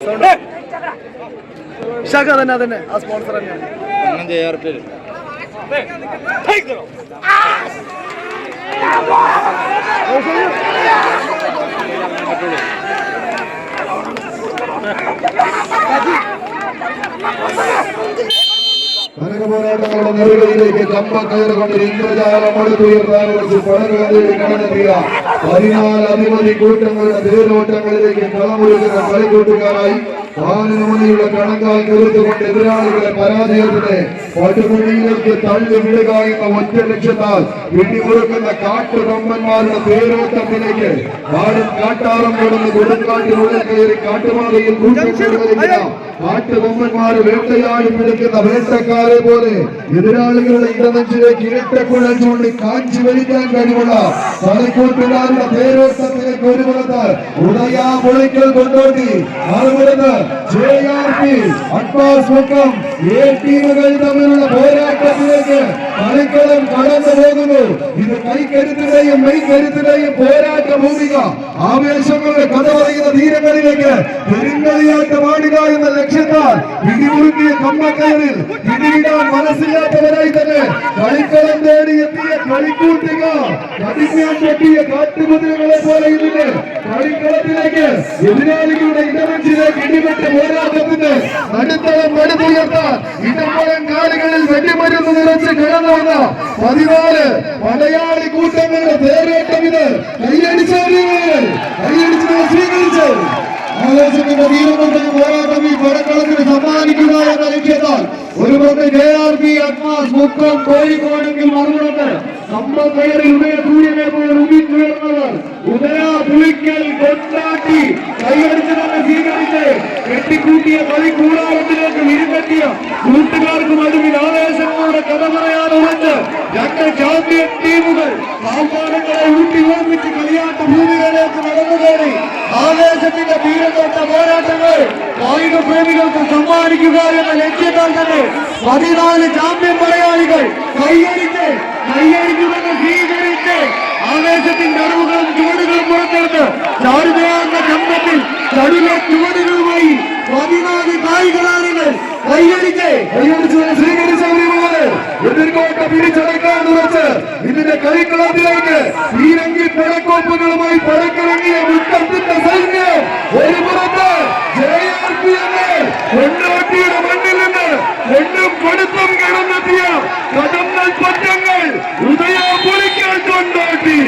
തന്നെ ആ സ്പോൺസർ തന്നെയാണ്. കനകപോരാട്ടങ്ങളുടെ നെറുകയിലേക്ക് കമ്പക്കയറ് കൊണ്ട് ഇന്ദ്രജാലം അടുത്തുയർത്താനുള്ള പടകളെ കടന്നെത്തിയ 14 അധിപതി കൂട്ടങ്ങളുടെ തേരോട്ടങ്ങളിലേക്ക് കളമൊരുക്കുന്ന കളിക്കൂട്ടുകാരായി കാലിനുമണിയുടെ കണക്കാൽ കരുത്തുകൊണ്ട് എതിരാളികളെ പരാജയത്തിന് പട്ടുപണിയിലേക്ക് തള്ളി വിടുക എന്ന ഒറ്റ ലക്ഷ്യത്താൽ പിടിമുറുക്കുന്ന കാട്ടുകൊമ്പന്മാരുടെ തേരോട്ടത്തിലേക്ക് കാടും കാട്ടാറും കൊടുന്ന് കൊടുങ്കാട്ടിനുള്ളിൽ കയറി കാട്ടുമാതയിൽ കൂട്ടിക്കൊണ്ടുവരിക കാട്ടുകൊമ്പന്മാര് വേട്ടയാടി പിടിക്കുന്ന വേട്ടക്കാരെ പോലെ എതിരാളികളുടെ ഇടനെഞ്ചിലേക്ക് ഇരട്ടക്കുഴൽ ചൂണ്ടി കാഞ്ചി വലിക്കാൻ കഴിവുള്ള കളിക്കൂട്ടുകാരുടെ തേരോട്ടത്തിലേക്ക് ഒരു പുറത്ത് ഉദയാ പൊളിക്കൽ കൊണ്ടോട്ടി മറുപുറത്ത് JRP അഡ്വാൻസ് മുക്കം A ടീമുകൾ തമ്മിലുള്ള പോരാട്ടത്തിലേക്ക് കളിക്കളം കടന്നു പോകുന്നു. ഇത് കൈക്കരുത്തിന്റെയും മെയ്ക്കരുത്തിന്റെയും പോരാട്ട ഭൂമിക ആവേശങ്ങളുടെ കഥ പറയുന്ന തീരങ്ങളിലേക്ക് പെരുങ്കളിയാട്ടമാടുക എന്ന ലക്ഷ്യത്താൽ പിടിമുറുക്കിയ കമ്പക്കയറിൽ പിടിവിടാൻ മനസ്സില്ലാത്തവരായി തന്നെ കളിക്കളം തേടി എത്തിയ കളിക്കൂട്ടിക കടിഞ്ഞാൻ പൊട്ടിയ കാട്ടുകുതിരകളെ പോലെ ഇതിന്റെ കളിക്കളത്തിലേക്ക് എതിരാളികളുടെ ഇടവെച്ചിലേക്ക് ഇടിപെട്ട പോരാട്ടത്തിന് നടുത്തളം നടുത്തുയർത്താൻ ഇടമ്പഴം കാലുകളിൽ വെടിമരുന്ന് നിറച്ച് കിടന്നു വന്ന 14 മലയാളി കൂട്ടങ്ങളുടെ തേരോട്ടം ഇത് കൈയടിച്ച് സ്വീകരിച്ചു. ആവേശത്തിന്റെ വീരമുണ്ടെങ്കിൽ പോരാട്ടം ഈ പടക്കളത്തിന് സമ്മാനിക്കുക എന്ന ലക്ഷ്യത്താൽ ഒരു പുറത്ത് JRP അഡ്വാൻസ് മുക്കം കോഴിക്കോടെങ്കിൽ മറുപുറത്ത് കമ്പക്കയറിൽ ഉദയസൂര്യനെ പോലെ ഉദിച്ചുയർന്നവർ ഉദയ പുളിക്കൽ കൊണ്ടാട്ടി കൈയടിച്ച് തന്നെ സ്വീകരിച്ച് കെട്ടിക്കൂട്ടിയ കളിക്കൂടാരത്തിലേക്ക് വിരുന്നെത്തിയ കൂട്ടുകാർക്കും അതുവിൽ ആവേശങ്ങളുടെ കഥ പറയാൻ ഉറച്ച് 2 ചാമ്പ്യൻ ടീമുകൾ ആഹ്വാനങ്ങളെ ഊട്ടി ഓർമ്മിച്ച് കളിയാട്ട ഭൂമികളിലേക്ക് നടന്നു കയറി ആവേശത്തിന്റെ തീരത്തോട്ട പോരാട്ടങ്ങൾ കായിക പ്രേമികൾക്ക് സമ്മാനിക്കുക എന്ന ലക്ഷ്യത്താൽ തന്നെ 14 ചാമ്പ്യൻ മലയാളികൾ കൈയടിക്കുമെന്ന് സ്വീകരിച്ച് ആവേശത്തിന്റെ അറിവുകളും ചുവടുകളും പുറത്തെടുത്ത് ചാരുതയാർന്ന ചമ്പത്തിൽ ചടുല ചുവടുകളുമായി 14 കായിക താരങ്ങൾ കൈയടിച്ച് സ്വീകരിച്ച എതിർകോട്ട പിടിച്ചടക്കാൻ ഉറച്ച് ഇതിന്റെ കളിക്കളത്തിലേക്ക് പീരങ്കി പടക്കോപ്പുകളുമായി പടക്കിറങ്ങിയ മുക്കത്തിന്റെ സൈന്യം ഒരു പുറത്ത് JRP കൊണ്ടോട്ടിയുടെ മണ്ണിൽ നിന്ന് കൊണ്ടും കൊടുത്തും കിടന്നെത്തിയ കടന്നൽ പറ്റങ്ങൾ ഉദയ പൊളിക്കാൻ കൊണ്ടോട്ടി